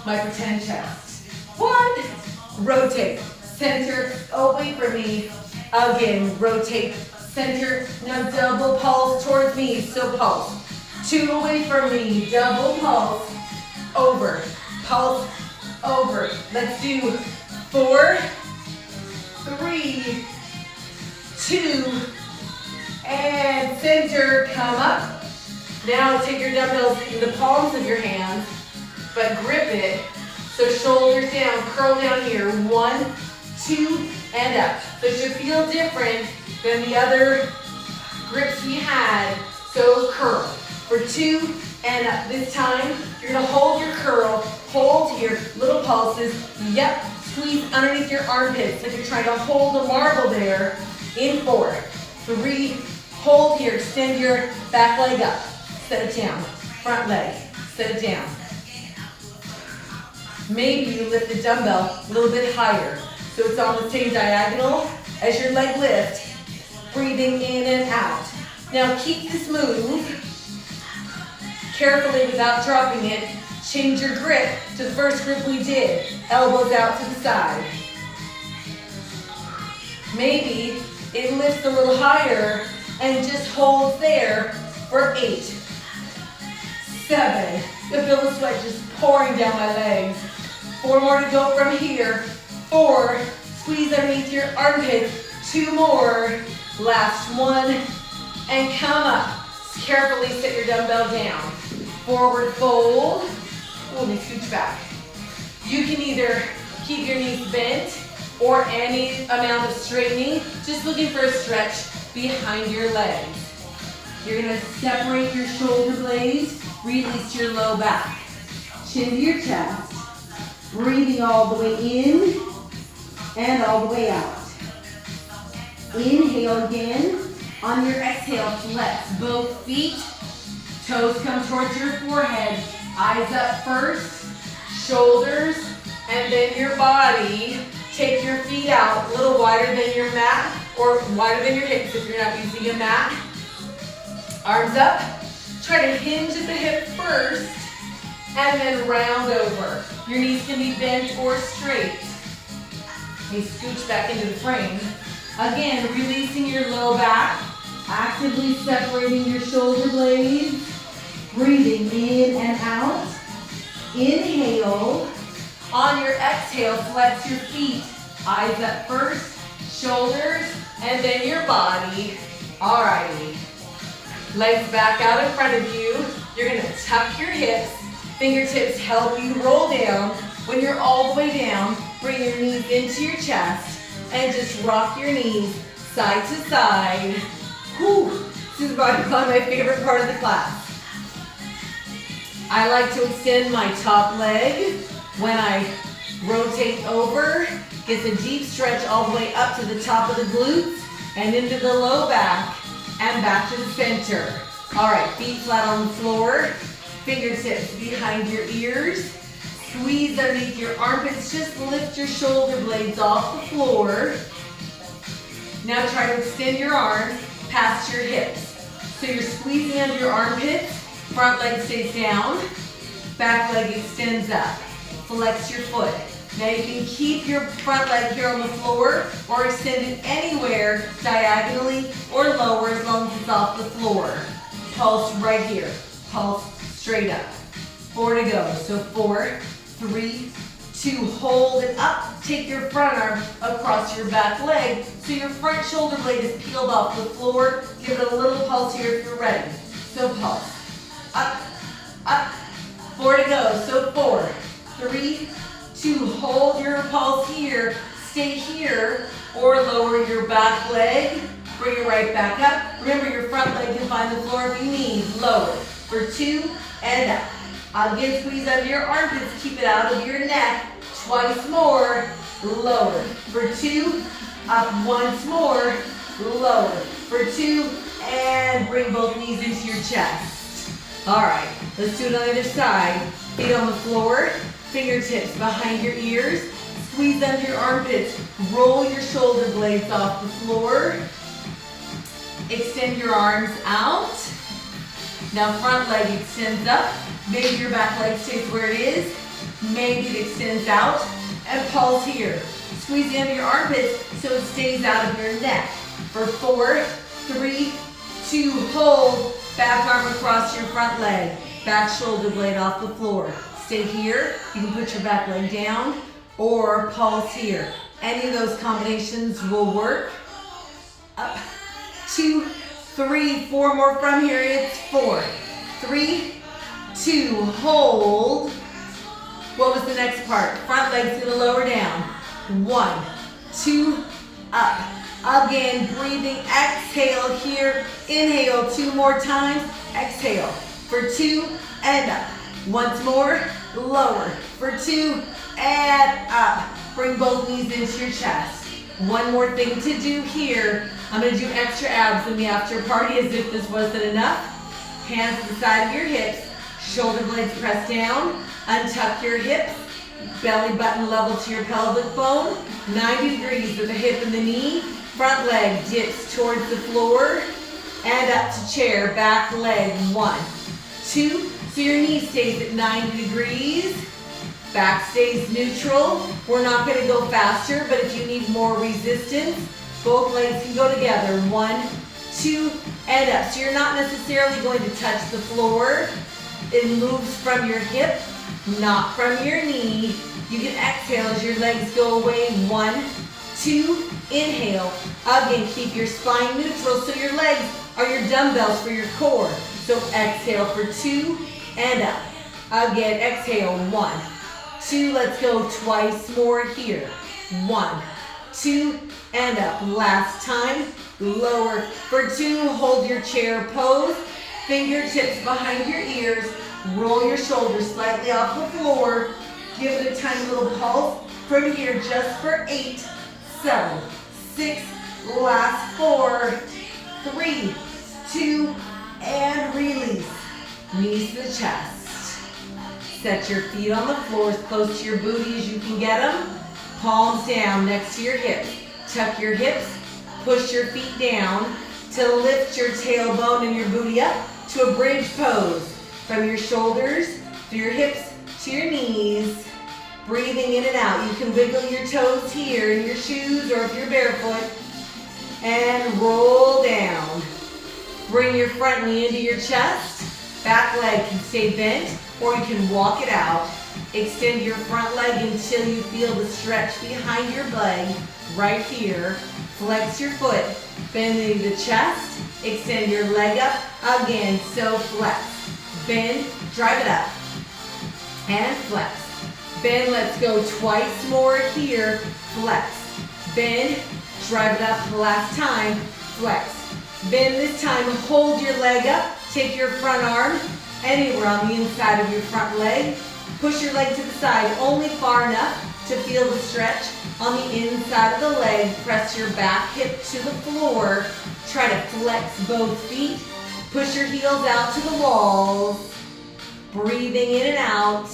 Speaker 1: my pretend chest. 1, rotate, center, away from me. Again, rotate, center, now double pulse towards me, so pulse. 2 away from me, double pulse, over, pulse, over. Let's do 4, 3, 2, and center, come up. Now take your dumbbells in the palms of your hands, but grip it. So shoulders down, curl down here. 1, 2, and up. So it should feel different than the other grips we had. So curl for 2 and up. This time, you're gonna hold your curl, hold here, little pulses. Yep, squeeze underneath your armpits like you're trying to hold a marble there. In 4, 3, hold here, extend your back leg up. Set it down, front leg, set it down. Maybe you lift the dumbbell a little bit higher, so it's on the same diagonal as your leg lift, breathing in and out. Now keep this move carefully without dropping it. Change your grip to the first grip we did, elbows out to the side. Maybe it lifts a little higher and just holds there for 8, 7. You'll feel the sweat just pouring down my legs. 4 more to go from here. 4, squeeze underneath your armpits. 2 more. Last 1, and come up. Carefully set your dumbbell down. Forward fold. Let me scooch back. You can either keep your knees bent or any amount of straightening, just looking for a stretch behind your legs. You're gonna separate your shoulder blades, release your low back. Chin to your chest, breathing all the way in and all the way out. Inhale again. On your exhale, flex both feet. Toes come towards your forehead. Eyes up first, shoulders, and then your body. Take your feet out a little wider than your mat or wider than your hips if you're not using a mat. Arms up. Try to hinge at the hip first and then round over. Your knees can be bent or straight. You scooch back into the frame. Again, releasing your low back, actively separating your shoulder blades, breathing in and out. Inhale. On your exhale, flex your feet. Eyes up first, shoulders, and then your body. Alrighty. Legs back out in front of you. You're gonna tuck your hips. Fingertips help you roll down. When you're all the way down, bring your knees into your chest and just rock your knees side to side. Whew. This is probably my favorite part of the class. I like to extend my top leg when I rotate over. Get the deep stretch all the way up to the top of the glutes and into the low back and back to the center. All right, feet flat on the floor, fingertips behind your ears. Squeeze underneath your armpits, just lift your shoulder blades off the floor. Now try to extend your arms past your hips. So you're squeezing under your armpits, front leg stays down, back leg extends up. Flex your foot. Now you can keep your front leg here on the floor or extend it anywhere diagonally or lower as long as it's off the floor. Pulse right here. Pulse straight up. 4 to go. So 4, 3, 2, hold it up. Take your front arm across your back leg so your front shoulder blade is peeled off the floor. Give it a little pulse here if you're ready. So pulse. Up, up. 4 to go. So 4, 3, 2, hold your pulse here. Stay here or lower your back leg. Bring it right back up. Remember your front leg can find the floor if you need. Lower. For 2 and up. Again, squeeze under your armpits, keep it out of your neck. Twice more, lower. For 2, up once more, lower. For 2, and bring both knees into your chest. All right, let's do it on the other side. Feet on the floor, fingertips behind your ears. Squeeze under your armpits, roll your shoulder blades off the floor. Extend your arms out. Now front leg extends up. Maybe your back leg stays where it is. Maybe it extends out. And pulse here. Squeeze the under your armpits so it stays out of your neck. For 4, 3, 2, hold. Back arm across your front leg. Back shoulder blade off the floor. Stay here. You can put your back leg down or pulse here. Any of those combinations will work. Up. 2, 3, 4 more from here. It's 4, 3, 2, hold. What was the next part? Front leg's gonna lower down. 1, 2, up. Again, breathing, exhale here. Inhale 2 more times. Exhale for 2 and up. Once more, lower for 2 and up. Bring both knees into your chest. One more thing to do here. I'm gonna do extra abs in the after party as if this wasn't enough. Hands to the side of your hips. Shoulder blades press down, untuck your hips, belly button level to your pelvic bone, 90 degrees with the hip and the knee, front leg dips towards the floor, and up to chair, back leg, 1, 2, so your knee stays at 90 degrees, back stays neutral. We're not gonna go faster, but if you need more resistance, both legs can go together, 1, 2, and up. So you're not necessarily going to touch the floor. It moves from your hip, not from your knee. You can exhale as your legs go away. 1, 2, inhale. Again, keep your spine neutral so your legs are your dumbbells for your core. So exhale for 2 and up. Again, exhale, 1, 2, let's go twice more here. 1, 2, and up. Last time, lower for 2, hold your chair pose. Fingertips behind your ears, roll your shoulders slightly off the floor. Give it a tiny little pulse from here just for 8, 7, 6, last 4, 3, 2, and release. Knees to the chest. Set your feet on the floor as close to your booty as you can get them. Palms down next to your hips. Tuck your hips, push your feet down to lift your tailbone and your booty up to a bridge pose. From your shoulders, through your hips to your knees. Breathing in and out. You can wiggle your toes here in your shoes or if you're barefoot. And roll down. Bring your front knee into your chest. Back leg can stay bent or you can walk it out. Extend your front leg until you feel the stretch behind your leg right here. Flex your foot. Bend into the chest. Extend your leg up. Again, so flex. Bend, drive it up. And flex. Bend, let's go twice more here. Flex. Bend, drive it up the last time, flex. Bend this time, hold your leg up, take your front arm anywhere on the inside of your front leg. Push your leg to the side, only far enough to feel the stretch on the inside of the leg. Press your back hip to the floor. Try to flex both feet. Push your heels out to the walls. Breathing in and out.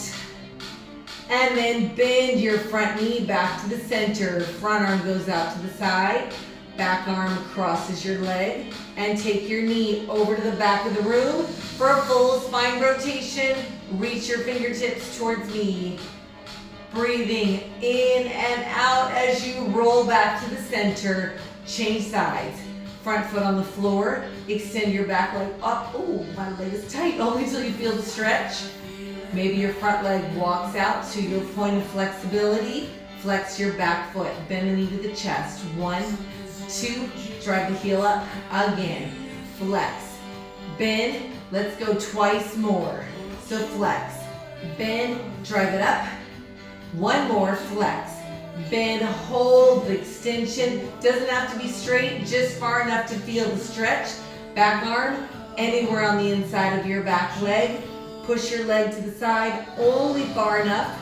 Speaker 1: And then bend your front knee back to the center. Front arm goes out to the side. Back arm crosses your leg. And take your knee over to the back of the room for a full spine rotation. Reach your fingertips towards me. Breathing in and out as you roll back to the center. Change sides. Front foot on the floor. Extend your back leg up. Oh, my leg is tight. Only until you feel the stretch. Maybe your front leg walks out to your point of flexibility. Flex your back foot. Bend the knee to the chest. 1, 2. Drive the heel up. Again. Flex. Bend. Let's go twice more. So flex. Bend. Drive it up. 1 more. Flex. Bend. Hold the extension. Doesn't have to be straight. Just far enough to feel the stretch. Back arm. Anywhere on the inside of your back leg. Push your leg to the side, only far enough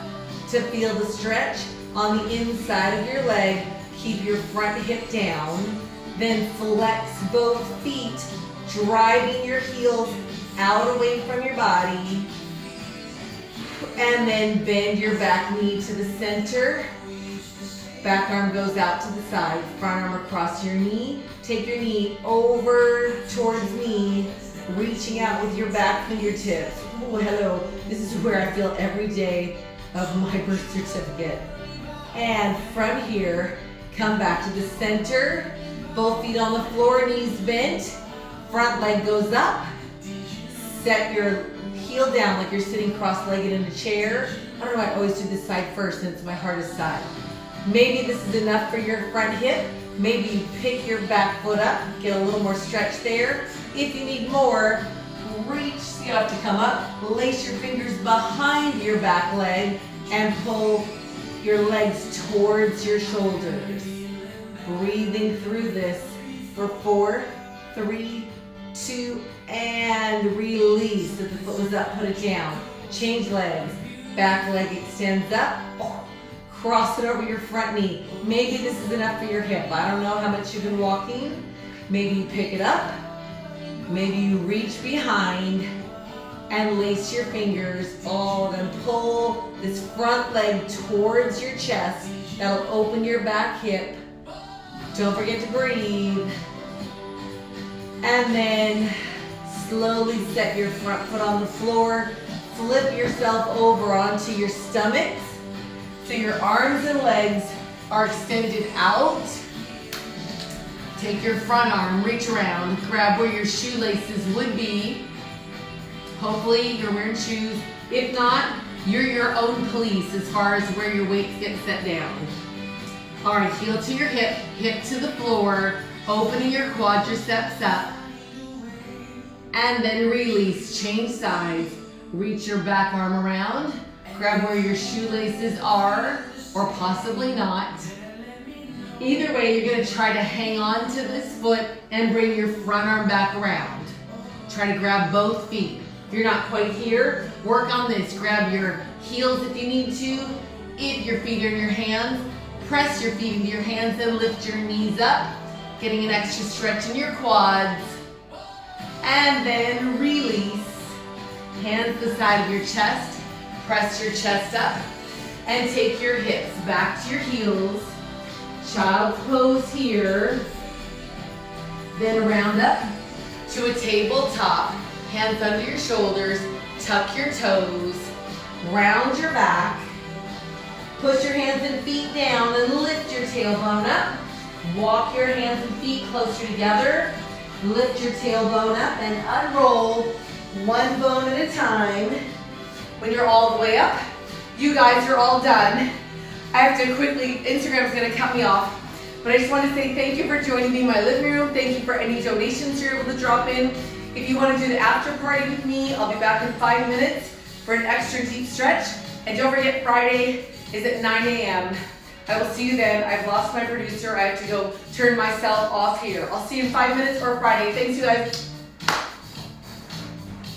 Speaker 1: to feel the stretch on the inside of your leg. Keep your front hip down. Then flex both feet, driving your heels out away from your body. And then bend your back knee to the center. Back arm goes out to the side, front arm across your knee. Take your knee over towards me, reaching out with your back fingertips. Oh, hello. This is where I feel every day of my birth certificate. And from here, come back to the center. Both feet on the floor, knees bent. Front leg goes up. Set your heel down like you're sitting cross-legged in a chair. I don't know why I always do this side first, and it's my hardest side. Maybe this is enough for your front hip. Maybe you pick your back foot up, get a little more stretch there. If you need more, reach, so you have to come up, lace your fingers behind your back leg and pull your legs towards your shoulders. Breathing through this for 4, 3, 2, and release. If the foot was up, put it down. Change legs. Back leg extends up. Cross it over your front knee. Maybe this is enough for your hip. I don't know how much you've been walking. Maybe you pick it up. Maybe you reach behind and lace your fingers. Then pull this front leg towards your chest. That'll open your back hip. Don't forget to breathe. And then slowly set your front foot on the floor. Flip yourself over onto your stomach. So your arms and legs are extended out. Take your front arm, reach around, grab where your shoelaces would be. Hopefully you're wearing shoes. If not, you're your own police as far as where your weights get set down. All right, heel to your hip, hip to the floor, opening your quadriceps up. And then release, change sides. Reach your back arm around. Grab where your shoelaces are, or possibly not. Either way, you're gonna try to hang on to this foot and bring your front arm back around. Try to grab both feet. If you're not quite here, work on this. Grab your heels if you need to. If your feet are in your hands, press your feet into your hands and lift your knees up, getting an extra stretch in your quads. And then release. Hands to the side of your chest. Press your chest up and take your hips back to your heels. Child's pose here. Then round up to a tabletop. Hands under your shoulders. Tuck your toes. Round your back. Push your hands and feet down and lift your tailbone up. Walk your hands and feet closer together. Lift your tailbone up and unroll one bone at a time. When you're all the way up, you guys are all done. I have to quickly, Instagram's gonna cut me off, but I just want to say thank you for joining me in my living room. Thank you for any donations you're able to drop in. If you want to do the after party with me, I'll be back in 5 minutes for an extra deep stretch. And don't forget, Friday is at 9 a.m. I will see you then. I've lost my producer. I have to go turn myself off here. I'll see you in 5 minutes or Friday. Thanks, you guys.